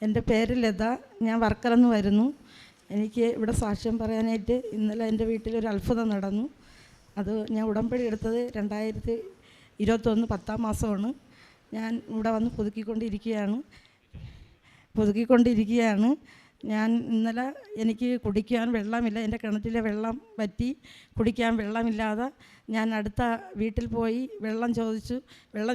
എൻ്റെ പേര് ലത. ഞാൻ വർക്കലെന്ന് വരുന്നു. എനിക്ക് ഇവിടെ സാക്ഷ്യം പറയാനായിട്ട് ഇന്നലെ എൻ്റെ വീട്ടിലൊരു അത്ഭുതം നടന്നു. അത് ഞാൻ ഉടമ്പടി എടുത്തത് 2021 10-ാം മാസമാണ്. ഞാൻ ഇവിടെ വന്ന് പുതുക്കിക്കൊണ്ടിരിക്കുകയാണ്. ഞാൻ ഇന്നലെ എനിക്ക് കുടിക്കാൻ വെള്ളമില്ല. എൻ്റെ കിണറ്റിലെ വെള്ളം വറ്റി കുടിക്കാൻ വെള്ളമില്ലാതെ ഞാൻ അടുത്ത വീട്ടിൽ പോയി വെള്ളം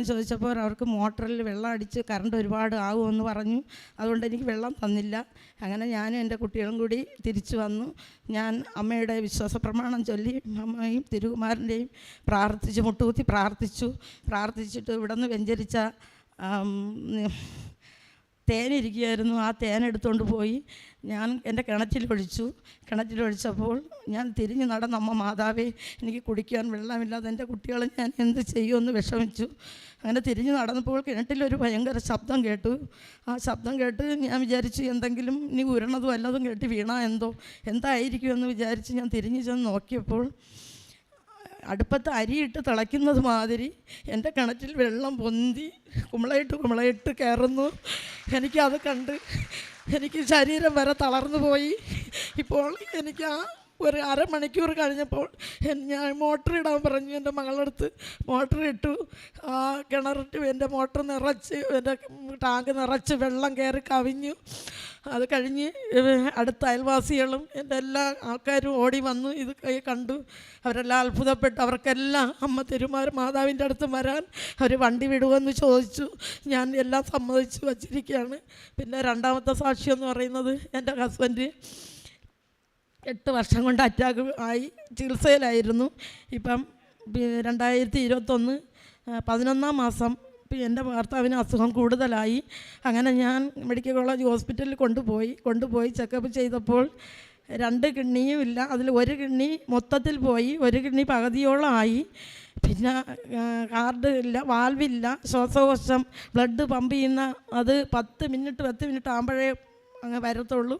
ചോദിച്ചപ്പോൾ അവർക്ക് മോട്ടറിൽ വെള്ളം അടിച്ച് കറണ്ട് ഒരുപാട് ആകുമെന്ന് പറഞ്ഞു. അതുകൊണ്ട് എനിക്ക് വെള്ളം തന്നില്ല. അങ്ങനെ ഞാനും എൻ്റെ കുട്ടികളും കൂടി തിരിച്ചു വന്നു. ഞാൻ അമ്മയുടെ വിശ്വാസ പ്രമാണം ചൊല്ലി അമ്മയും തിരുകുമാരൻ്റെയും പ്രാർത്ഥിച്ചു, മുട്ടുകുത്തി പ്രാർത്ഥിച്ചിട്ട് ഇവിടെ നിന്ന് വെഞ്ചരിച്ച തേനിരിക്കുകയായിരുന്നു. ആ തേനെടുത്തുകൊണ്ട് പോയി ഞാൻ എൻ്റെ കിണറ്റിലൊഴിച്ചപ്പോൾ ഞാൻ തിരിഞ്ഞു നടന്ന അമ്മ മാതാവേ, എനിക്ക് കുടിക്കാൻ വെള്ളമില്ലാതെ എൻ്റെ കുട്ടികളെ ഞാൻ എന്ത് ചെയ്യുമെന്ന് വിഷമിച്ചു. അങ്ങനെ തിരിഞ്ഞു നടന്നപ്പോൾ കിണറ്റിലൊരു ഭയങ്കര ശബ്ദം കേട്ടു. ആ ശബ്ദം കേട്ട് ഞാൻ വിചാരിച്ചു എന്തെങ്കിലും ഇനി ഉരണതും വല്ലതും കേട്ട് വീണാ എന്തായിരിക്കുമെന്ന് വിചാരിച്ച് ഞാൻ തിരിഞ്ഞു ചെന്ന് നോക്കിയപ്പോൾ അടുപ്പത്ത് അരിയിട്ട് തിളയ്ക്കുന്നത് മാതിരി എൻ്റെ കിണറ്റിൽ വെള്ളം പൊന്തി കുമളയിട്ട് കയറുന്നു. എനിക്കത് കണ്ട് എനിക്ക് ശരീരം വരെ തളർന്നു പോയി. ഇപ്പോൾ എനിക്ക് ഒരു അരമണിക്കൂർ കഴിഞ്ഞപ്പോൾ ഞാൻ മോട്ടർ ഇടാൻ പറഞ്ഞു. എൻ്റെ മകളടുത്ത് മോട്ടർ ഇട്ടു. ആ കിണറിട്ട് എൻ്റെ മോട്ടർ നിറച്ച് എൻ്റെ ടാങ്ക് നിറച്ച് വെള്ളം കയറി കവിഞ്ഞു. അത് കഴിഞ്ഞ് അടുത്ത അയൽവാസികളും എൻ്റെ എല്ലാ ആൾക്കാരും ഓടി വന്നു. ഇത് കണ്ടു. അവരെല്ലാം അത്ഭുതപ്പെട്ടു. അവർക്കെല്ലാം അമ്മ മാതാവിൻ്റെ അടുത്ത് വരാൻ അവർ വണ്ടി വിടുമെന്ന് ചോദിച്ചു. ഞാൻ എല്ലാം സമ്മതിച്ചു വച്ചിരിക്കുകയാണ്. പിന്നെ രണ്ടാമത്തെ സാക്ഷി എന്ന് പറയുന്നത് എൻ്റെ ഹസ്ബൻഡ് 8 വർഷം കൊണ്ട് അറ്റാക്ക് ആയി ചികിത്സയിലായിരുന്നു. ഇപ്പം 2021 11-ാം മാസം എൻ്റെ ഭർത്താവിന് അസുഖം കൂടുതലായി. അങ്ങനെ ഞാൻ മെഡിക്കൽ കോളേജ് ഹോസ്പിറ്റലിൽ കൊണ്ടുപോയി ചെക്കപ്പ് ചെയ്തപ്പോൾ 2 കിഡ്നിയും ഇല്ല. അതിൽ 1 കിഡ്നി മൊത്തത്തിൽ പോയി, 1 കിഡ്നി പകുതിയോളം ആയി. പിന്നെ കാർഡ് ഇല്ല, വാൽവില്ല, ശ്വാസകോശം ബ്ലഡ് പമ്പ് ചെയ്യുന്ന അത് 10 മിനിറ്റ് ആകുമ്പോഴേ അങ്ങ് വരത്തുള്ളൂ.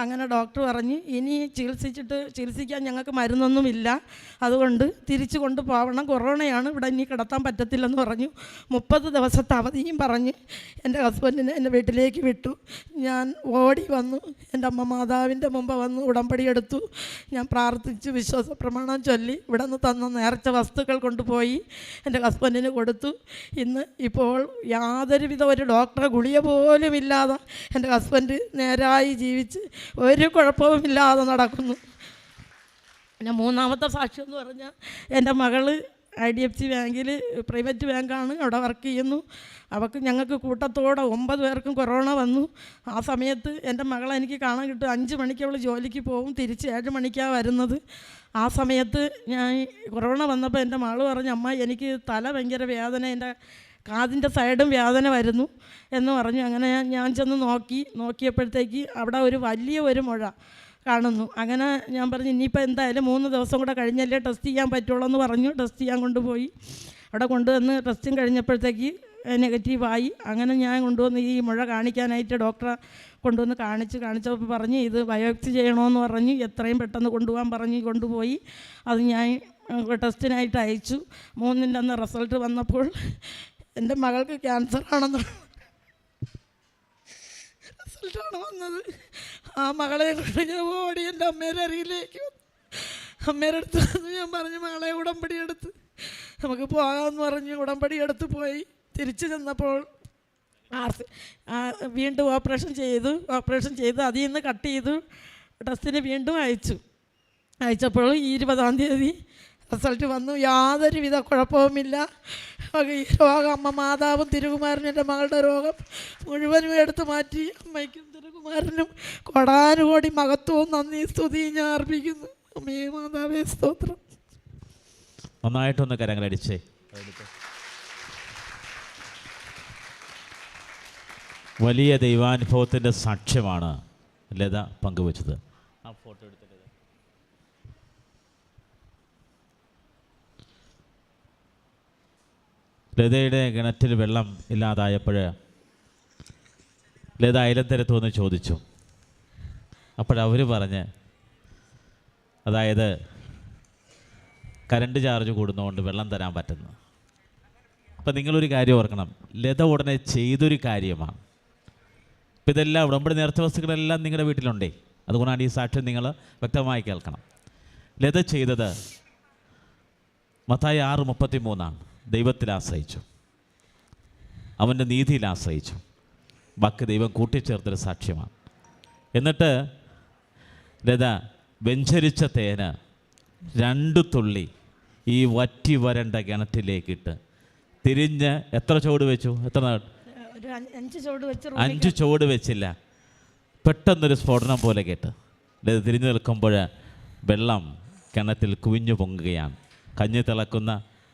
അങ്ങനെ ഡോക്ടർ പറഞ്ഞ് ഇനി ചികിത്സിക്കാൻ ഞങ്ങൾക്ക് മരുന്നൊന്നുമില്ല, അതുകൊണ്ട് തിരിച്ചു കൊണ്ടുപോകണം, കൊറോണയാണ്, ഇവിടെ ഇനി കിടത്താൻ പറ്റത്തില്ലെന്ന് പറഞ്ഞു. 30 ദിവസത്തെ അവധിയും പറഞ്ഞ് എൻ്റെ ഹസ്ബൻഡിനെ എൻ്റെ വീട്ടിലേക്ക് വിട്ടു. ഞാൻ ഓടി വന്നു, എൻ്റെ അമ്മ മാതാവിൻ്റെ മുമ്പ് വന്ന് ഉടമ്പടി എടുത്തു. ഞാൻ പ്രാർത്ഥിച്ചു, വിശ്വാസ പ്രമാണം ചൊല്ലി ഇവിടെ നിന്ന് തന്ന നേർച്ച വസ്തുക്കൾ കൊണ്ടുപോയി എൻ്റെ ഹസ്ബൻഡിന് കൊടുത്തു. ഇപ്പോൾ യാതൊരുവിധ ഒരു ഡോക്ടറെ ഗുളിക പോലും ഇല്ലാതെ എൻ്റെ ഹസ്ബൻഡ് നേരായി ജീവിച്ച് ഒരു കുഴപ്പവുമില്ലാതെ നടക്കുന്നു. പിന്നെ 3-ാമത്തെ സാക്ഷ്യം എന്ന് പറഞ്ഞാൽ എൻ്റെ മകള് IDFC ബാങ്കിൽ, പ്രൈവറ്റ് ബാങ്കാണ്, അവിടെ വർക്ക് ചെയ്യുന്നു. ഞങ്ങൾക്ക് കൂട്ടത്തോടെ 9 പേർക്കും കൊറോണ വന്നു. ആ സമയത്ത് എൻ്റെ മകളെ എനിക്ക് കാണാൻ കിട്ടും. 5 മണിക്ക് അവൾ ജോലിക്ക് പോകും, തിരിച്ച് 7 മണിക്കാണ് വരുന്നത്. ആ സമയത്ത് ഞാൻ കൊറോണ വന്നപ്പോൾ എൻ്റെ മകൾ പറഞ്ഞു, അമ്മ എനിക്ക് തല ഭയങ്കര വേദന, എൻ്റെ കാതിൻ്റെ സൈഡും വേദന വരുന്നു എന്ന് പറഞ്ഞു. അങ്ങനെ ഞാൻ ചെന്ന് നോക്കിയപ്പോഴത്തേക്ക് അവിടെ ഒരു വലിയ മുഴ കാണുന്നു. അങ്ങനെ ഞാൻ പറഞ്ഞു ഇനിയിപ്പോൾ എന്തായാലും 3 ദിവസം കൂടെ കഴിഞ്ഞല്ലേ ടെസ്റ്റ് ചെയ്യാൻ പറ്റുള്ളൂ എന്ന് പറഞ്ഞു. ടെസ്റ്റ് ചെയ്യാൻ കൊണ്ടുപോയി. അവിടെ കൊണ്ടുവന്ന് ടെസ്റ്റും കഴിഞ്ഞപ്പോഴത്തേക്ക് നെഗറ്റീവായി. അങ്ങനെ ഞാൻ കൊണ്ടുവന്ന് ഈ മുഴ കാണിക്കാനായിട്ട് ഡോക്ടറെ കൊണ്ടുവന്ന് കാണിച്ചപ്പോൾ പറഞ്ഞ് ഇത് ബയോപ്സി ചെയ്യണമെന്ന് പറഞ്ഞ് എത്രയും പെട്ടെന്ന് കൊണ്ടുപോകാൻ പറഞ്ഞ് കൊണ്ടുപോയി. അത് ഞാൻ ടെസ്റ്റിനായിട്ട് അയച്ചു. 3-ൻ്റെ അന്ന് റിസൾട്ട് വന്നപ്പോൾ എൻ്റെ മകൾക്ക് ക്യാൻസർ ആണെന്ന് റിസൾട്ടാണ് വന്നത്. ആ മകളെ കൊണ്ട് ഞാൻ ഓടി എൻ്റെ അമ്മേരെ അരികിലേക്ക് വന്നു. അമ്മേരെ അടുത്ത് വന്ന് ഞാൻ പറഞ്ഞു, മകളെ ഉടമ്പടി എടുത്ത് നമുക്ക് പോകാമെന്ന് പറഞ്ഞ് ഉടമ്പടി എടുത്ത് പോയി. തിരിച്ചു ചെന്നപ്പോൾ വീണ്ടും ഓപ്പറേഷൻ ചെയ്തു അതിൽ നിന്ന് കട്ട് ചെയ്തു ടെസ്റ്റിന് വീണ്ടും അയച്ചപ്പോൾ 20-ാം തീയതി റിസൾട്ട് വന്നു. യാതൊരുവിധ കുഴപ്പവുമില്ല. ഈ രോഗം അമ്മ മാതാവും തിരുകുമാരനും എൻ്റെ മകളുടെ രോഗം മുഴുവനും എടുത്തു മാറ്റി. അമ്മയ്ക്കും തിരുകുമാരനും കൊടാനുകോടി മഹത്വവും നന്ദി സ്തുതിയും ഞാൻ അർപ്പിക്കുന്നു. അമ്മേ മാതാവേ സ്തോത്രം. നന്നായിട്ടൊന്ന് കരങ്ങളടിച്ചേ. വലിയ ദൈവാനുഭവത്തിൻ്റെ സാക്ഷ്യമാണ് ലത പങ്കുവച്ചത്. ആ ഫോട്ടോ എടുത്തത് ലതയുടെ കിണറ്റിൽ വെള്ളം ഇല്ലാതായപ്പോൾ ലത അയലത്തരത്ത് വന്ന് ചോദിച്ചു. അപ്പോഴവർ പറഞ്ഞ് അതായത് കറണ്ട് ചാർജ് കൂടുന്നതുകൊണ്ട് വെള്ളം തരാൻ പറ്റുന്നു. അപ്പം നിങ്ങളൊരു കാര്യം ഓർക്കണം, ലത ഉടനെ ചെയ്തൊരു കാര്യമാണ്. അപ്പോൾ ഇതെല്ലാം ഉടമ്പടി നേർച്ച വസ്തുക്കളെല്ലാം നിങ്ങളുടെ വീട്ടിലുണ്ടേ. അതുകൊണ്ടാണ് ഈ സാക്ഷ്യം നിങ്ങൾ വ്യക്തമായി കേൾക്കണം. ലത ചെയ്തത് മത്തായി 6:33 ദൈവത്തിൽ ആശ്രയിച്ചു, അവൻ്റെ നീതിയിൽ ആശ്രയിച്ചു. ബാക്കി ദൈവം കൂട്ടിച്ചേർത്തൊരു സാക്ഷ്യമാണ്. എന്നിട്ട് ലത വെഞ്ചരിച്ച തേന് 2 തുള്ളി ഈ വറ്റി വരണ്ട കിണറ്റിലേക്കിട്ട് തിരിഞ്ഞ് എത്ര ചുവട് വെച്ചു? എത്ര? 5 ചുവട് വെച്ചില്ല. പെട്ടെന്നൊരു സ്ഫോടനം പോലെ കേട്ട് ലത തിരിഞ്ഞു നിൽക്കുമ്പോൾ വെള്ളം കിണറ്റിൽ കുവിഞ്ഞു പൊങ്ങുകയാണ്. കഞ്ഞി തിളക്കുന്ന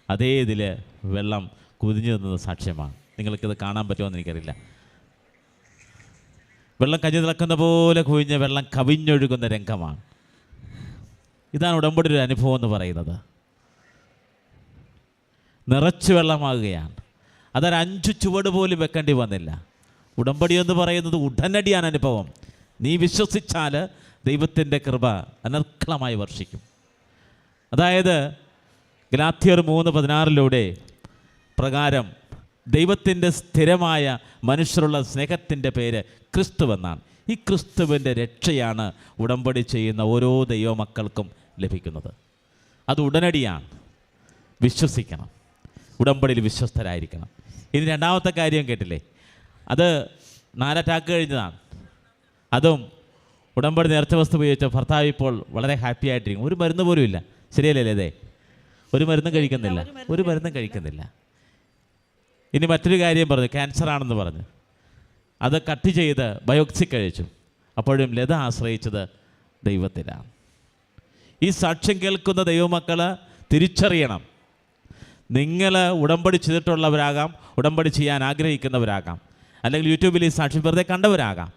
അതേ ഇതിൽ വെള്ളം കുതിഞ്ഞു നിന്നത് സാക്ഷ്യമാണ്. നിങ്ങൾക്കിത് കാണാൻ പറ്റുമോ എന്ന് എനിക്കറിയില്ല. വെള്ളം കഞ്ഞി തിളക്കുന്ന പോലെ കുവിഞ്ഞ വെള്ളം കവിഞ്ഞൊഴുകുന്ന രംഗമാണ്. ഇതാണ് ഉടമ്പടി ഒരു അനുഭവം എന്ന് പറയുന്നത്. നിറച്ച് വെള്ളമാകുകയാണ്. അതൊരു 5 ചുവട് പോലും വെക്കേണ്ടി വന്നില്ല. ഉടമ്പടി എന്ന് പറയുന്നത് ഉടനടിയാണ് അനുഭവം. നീ വിശ്വസിച്ചാൽ ദൈവത്തിൻ്റെ കൃപ അനർക്കളമായി വർഷിക്കും. അതായത് ഗലാത്യർ 3:16 പ്രകാരം ദൈവത്തിൻ്റെ സ്ഥിരമായ മനുഷ്യരുള്ള സ്നേഹത്തിൻ്റെ പേര് ക്രിസ്തുവെന്നാണ്. ഈ ക്രിസ്തുവിൻ്റെ രക്ഷയാണ് ഉടമ്പടി ചെയ്യുന്ന ഓരോ ദൈവമക്കൾക്കും ലഭിക്കുന്നത്. അത് ഉടനടിയാണ്. വിശ്വസിക്കണം, ഉടമ്പടിയിൽ വിശ്വസ്തരായിരിക്കണം. ഇനി രണ്ടാമത്തെ കാര്യം കേട്ടില്ലേ, അത് 4 അറ്റാക്ക് കഴിഞ്ഞതാണ്. അതും ഉടമ്പടി നേർച്ച വസ്തു ഉപയോഗിച്ച ഭർത്താവ് ഇപ്പോൾ വളരെ ഹാപ്പി ആയിട്ടിരിക്കും. ഒരു മരുന്ന് പോലും ഇല്ല. ശരിയല്ലേ അതെ? ഒരു മരുന്നും കഴിക്കുന്നില്ല. ഇനി മറ്റൊരു കാര്യം പറഞ്ഞു, ക്യാൻസറാണെന്ന് പറഞ്ഞു. അത് കട്ട് ചെയ്ത് ബയോപ്സി കഴിച്ചു. അപ്പോഴും ലത ആശ്രയിച്ചത് ദൈവത്തിലാണ്. ഈ സാക്ഷ്യം കേൾക്കുന്ന ദൈവമക്കൾ തിരിച്ചറിയണം, നിങ്ങൾ ഉടമ്പടി ചെയ്തിട്ടുള്ളവരാകാം, ഉടമ്പടി ചെയ്യാൻ ആഗ്രഹിക്കുന്നവരാകാം, അല്ലെങ്കിൽ യൂട്യൂബിൽ ഈ സാക്ഷ്യം വെറുതെ കണ്ടവരാകാം.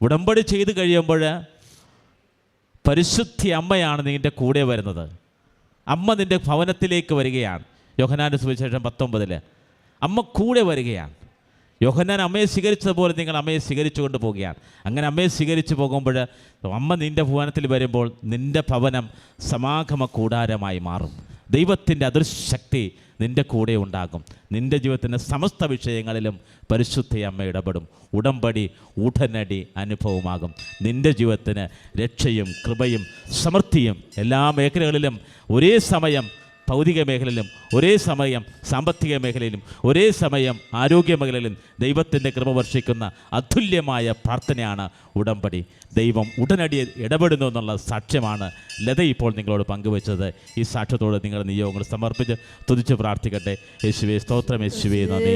ഉടമ്പടി ചെയ്ത് കഴിയുമ്പോൾ പരിശുദ്ധി അമ്മയാണ് നിൻ്റെ കൂടെ വരുന്നത്. അമ്മ നിൻ്റെ ഭവനത്തിലേക്ക് വരികയാണ്. യോഹന്നാൻ്റെ സുവിശേഷം 19 അമ്മ കൂടെ വരികയാണ്. യോഹന്നാൻ അമ്മയെ സ്വീകരിച്ചതുപോലെ നിങ്ങൾ അമ്മയെ സ്വീകരിച്ചു കൊണ്ട് പോവുകയാണ്. അങ്ങനെ അമ്മയെ സ്വീകരിച്ചു പോകുമ്പോൾ അമ്മ നിൻ്റെ ഭവനത്തിൽ വരുമ്പോൾ നിൻ്റെ ഭവനം സമാഗമ കൂടാരമായി മാറും. ദൈവത്തിൻ്റെ അദൃശക്തി നിൻ്റെ കൂടെ ഉണ്ടാകും. നിൻ്റെ ജീവിതത്തിൻ്റെ സമസ്ത വിഷയങ്ങളിലും പരിശുദ്ധ അമ്മ ഇടപെടും. ഉടമ്പടി ഉടനടി അനുഭവമാകും. നിൻ്റെ ജീവിതത്തിന് രക്ഷയും കൃപയും സമൃദ്ധിയും എല്ലാ മേഖലകളിലും ഒരേ സമയം, ഭൗതിക മേഖലയിലും ഒരേ സമയം, സാമ്പത്തിക മേഖലയിലും ഒരേ സമയം, ആരോഗ്യ മേഖലയിലും ദൈവത്തിൻ്റെ കൃപ വർഷിക്കുന്ന അതുല്യമായ പ്രാർത്ഥനയാണ് ഉടമ്പടി. ദൈവം ഉടനടി ഇടപെടുന്നു എന്നുള്ള സാക്ഷ്യമാണ് ലത ഇപ്പോൾ നിങ്ങളോട് പങ്കുവച്ചത്. ഈ സാക്ഷ്യത്തോട് നിങ്ങൾ നിയോഗങ്ങൾ സമർപ്പിച്ച് തുതിച്ച് പ്രാർത്ഥിക്കട്ടെ. യേശുവേ സ്തോത്രം, യേശുവേ നന്ദി.